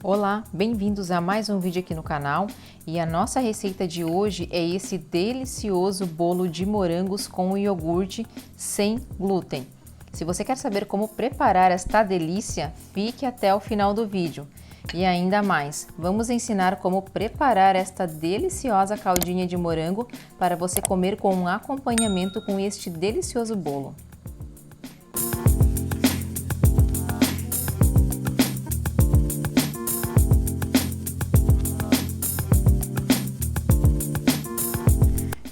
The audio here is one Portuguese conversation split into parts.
Olá, bem-vindos a mais um vídeo aqui no canal e a nossa receita de hoje é esse delicioso bolo de morangos com iogurte sem glúten. Se você quer saber como preparar esta delícia, fique até o final do vídeo. E ainda mais, vamos ensinar como preparar esta deliciosa caldinha de morango para você comer com um acompanhamento com este delicioso bolo.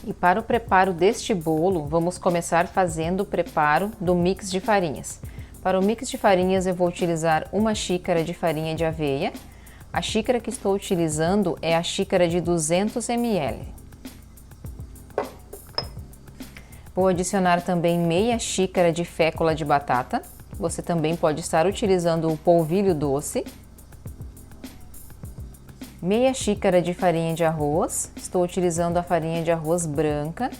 E para o preparo deste bolo, vamos começar fazendo o preparo do mix de farinhas. Para o mix de farinhas eu vou utilizar uma xícara de farinha de aveia. A xícara que estou utilizando é a xícara de 200 ml. Vou adicionar também meia xícara de fécula de batata. Você também pode estar utilizando o polvilho doce. Meia xícara de farinha de arroz, estou utilizando a farinha de arroz branca.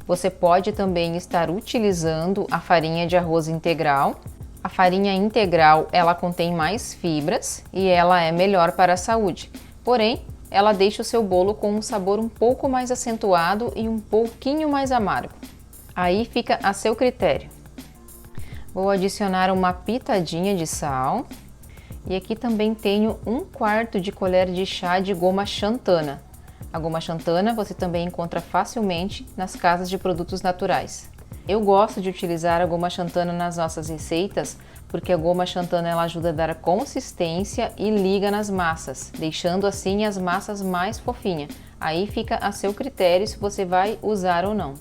Você pode também estar utilizando a farinha de arroz integral. A farinha integral, ela contém mais fibras e ela é melhor para a saúde. Porém, ela deixa o seu bolo com um sabor um pouco mais acentuado e um pouquinho mais amargo. Aí fica a seu critério. Vou adicionar uma pitadinha de sal. E aqui também tenho 1/4 de colher de chá de goma xantana. A goma xantana você também encontra facilmente nas casas de produtos naturais. Eu gosto de utilizar a goma xantana nas nossas receitas porque a goma xantana ela ajuda a dar consistência e liga nas massas, deixando assim as massas mais fofinhas. Aí fica a seu critério se você vai usar ou não.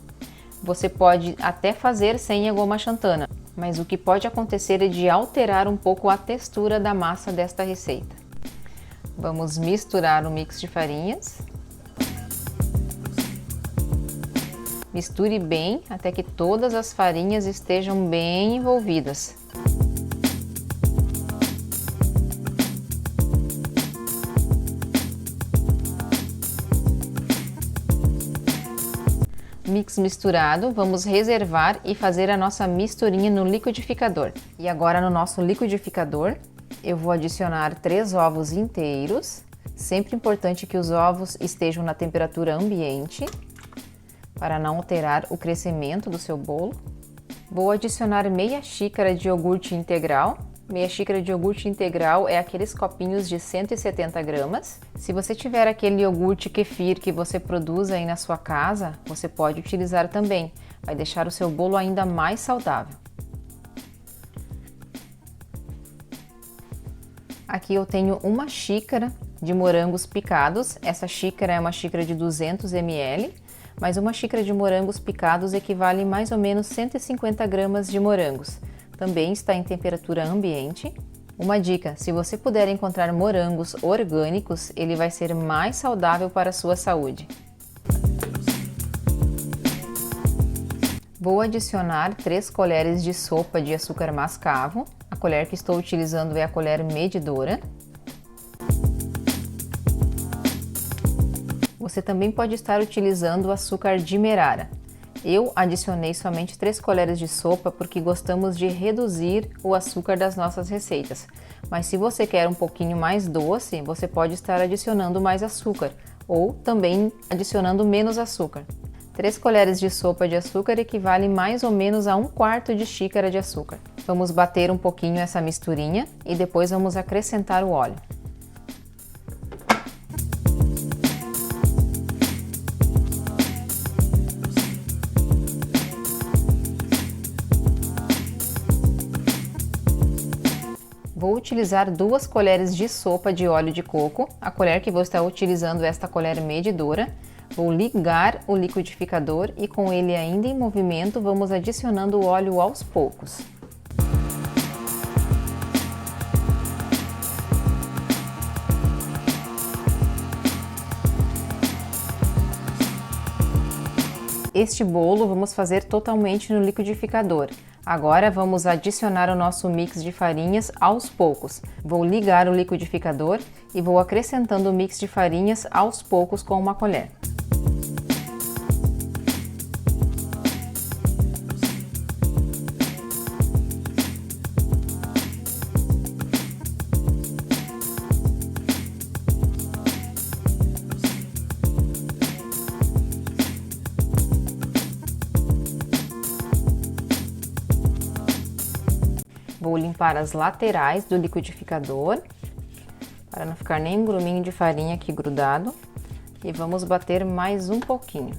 Você pode até fazer sem a goma xantana, mas o que pode acontecer é de alterar um pouco a textura da massa desta receita. Vamos misturar o mix de farinhas. Misture bem até que todas as farinhas estejam bem envolvidas. Mix misturado, vamos reservar e fazer a nossa misturinha no liquidificador. E agora no nosso liquidificador, eu vou adicionar 3 ovos inteiros. Sempre importante que os ovos estejam na temperatura ambiente, para não alterar o crescimento do seu bolo. Vou adicionar meia xícara de iogurte integral. Meia xícara de iogurte integral é aqueles copinhos de 170 gramas. Se você tiver aquele iogurte kefir que você produz aí na sua casa, você pode utilizar também. Vai deixar o seu bolo ainda mais saudável. Aqui eu tenho uma xícara de morangos picados. Essa xícara é uma xícara de 200 ml. Mas uma xícara de morangos picados equivale mais ou menos 150 gramas de morangos. Também está em temperatura ambiente. Uma dica, se você puder encontrar morangos orgânicos, ele vai ser mais saudável para a sua saúde. Vou adicionar 3 colheres de sopa de açúcar mascavo. A colher que estou utilizando é a colher medidora. Você também pode estar utilizando o açúcar demerara. Eu adicionei somente 3 colheres de sopa porque gostamos de reduzir o açúcar das nossas receitas. Mas se você quer um pouquinho mais doce, você pode estar adicionando mais açúcar ou também adicionando menos açúcar. 3 colheres de sopa de açúcar equivale mais ou menos a 1/4 de xícara de açúcar. Vamos bater um pouquinho essa misturinha e depois vamos acrescentar o óleo. Vou utilizar 2 colheres de sopa de óleo de coco. A colher que vou estar utilizando é esta colher medidora. Vou ligar o liquidificador e com ele ainda em movimento, vamos adicionando o óleo aos poucos. Este bolo vamos fazer totalmente no liquidificador. Agora vamos adicionar o nosso mix de farinhas aos poucos. Vou ligar o liquidificador e vou acrescentando o mix de farinhas aos poucos com uma colher. tampar as laterais do liquidificador, para não ficar nem um gruminho de farinha aqui grudado. E vamos bater mais um pouquinho.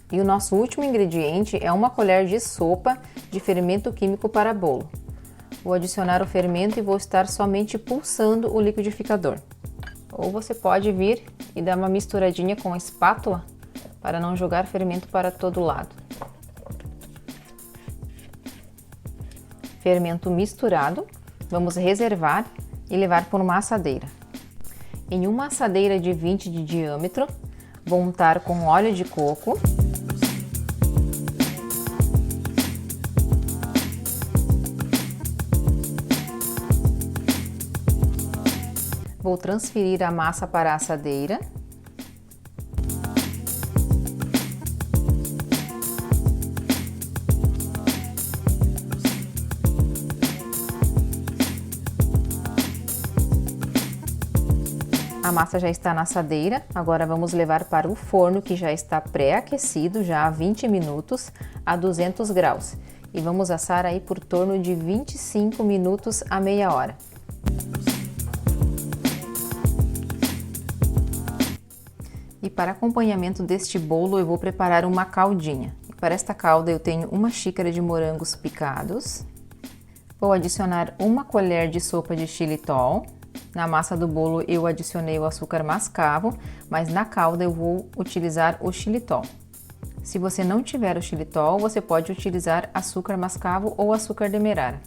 E o nosso último ingrediente é uma colher de sopa de fermento químico para bolo. Vou adicionar o fermento e vou estar somente pulsando o liquidificador. Ou você pode vir e dar uma misturadinha com a espátula para não jogar fermento para todo lado. Fermento misturado, vamos reservar e levar por uma assadeira. Em uma assadeira de 20 de diâmetro, vou untar com óleo de coco. Vou transferir a massa para a assadeira. A massa já está na assadeira, agora vamos levar para o forno que já está pré-aquecido, já há 20 minutos, a 200 graus. E vamos assar aí por torno de 25 minutos a meia hora. E para acompanhamento deste bolo eu vou preparar uma caldinha. E para esta calda eu tenho uma xícara de morangos picados. Vou adicionar uma colher de sopa de xilitol. Na massa do bolo eu adicionei o açúcar mascavo, mas na calda eu vou utilizar o xilitol. Se você não tiver o xilitol, você pode utilizar açúcar mascavo ou açúcar demerara.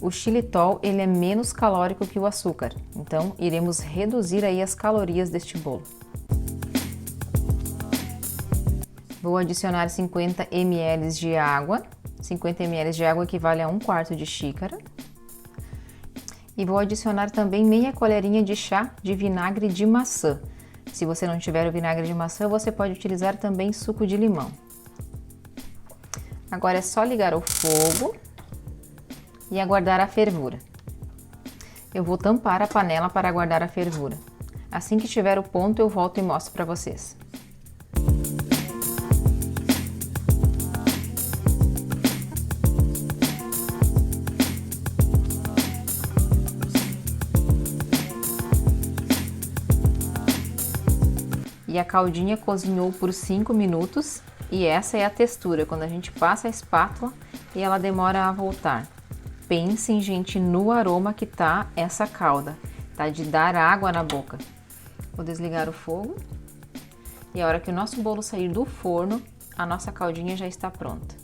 O xilitol ele é menos calórico que o açúcar, então iremos reduzir aí as calorias deste bolo. Vou adicionar 50 ml de água. 50 ml de água equivale a 1/4 de xícara. E vou adicionar também meia colherinha de chá de vinagre de maçã. Se você não tiver o vinagre de maçã, você pode utilizar também suco de limão. Agora é só ligar o fogo e aguardar a fervura. Eu vou tampar a panela para aguardar a fervura. Assim que tiver o ponto, eu volto e mostro para vocês. E a caldinha cozinhou por 5 minutos e essa é a textura, quando a gente passa a espátula e ela demora a voltar. Pensem, gente, no aroma que tá essa calda, tá de dar água na boca. Vou desligar o fogo e a hora que o nosso bolo sair do forno, a nossa caldinha já está pronta.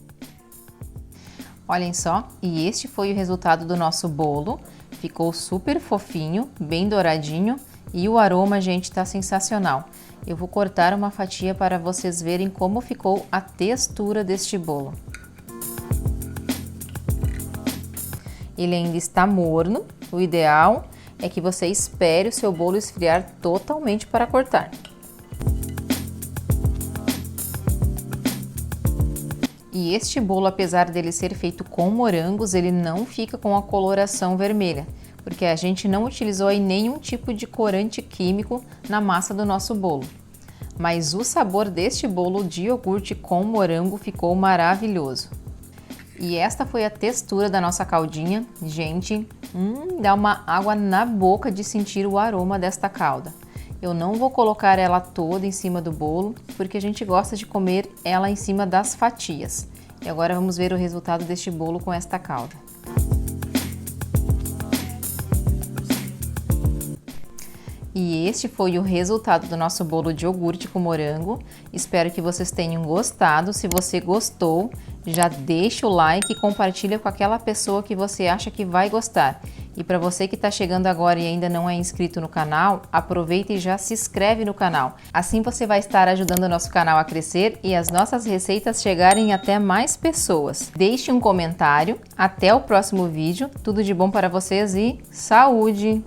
Olhem só, e este foi o resultado do nosso bolo. Ficou super fofinho, bem douradinho e o aroma, gente, tá sensacional. Eu vou cortar uma fatia para vocês verem como ficou a textura deste bolo. Ele ainda está morno, o ideal é que você espere o seu bolo esfriar totalmente para cortar. E este bolo, apesar dele ser feito com morangos, ele não fica com a coloração vermelha, porque a gente não utilizou aí nenhum tipo de corante químico na massa do nosso bolo. Mas o sabor deste bolo de iogurte com morango ficou maravilhoso. E esta foi a textura da nossa caldinha. Gente, dá uma água na boca de sentir o aroma desta calda. Eu não vou colocar ela toda em cima do bolo, porque a gente gosta de comer ela em cima das fatias. E agora vamos ver o resultado deste bolo com esta calda. E este foi o resultado do nosso bolo de iogurte com morango. Espero que vocês tenham gostado. Se você gostou, já deixa o like e compartilha com aquela pessoa que você acha que vai gostar. E para você que está chegando agora e ainda não é inscrito no canal, aproveita e já se inscreve no canal. Assim você vai estar ajudando o nosso canal a crescer e as nossas receitas chegarem até mais pessoas. Deixe um comentário. Até o próximo vídeo. Tudo de bom para vocês e saúde!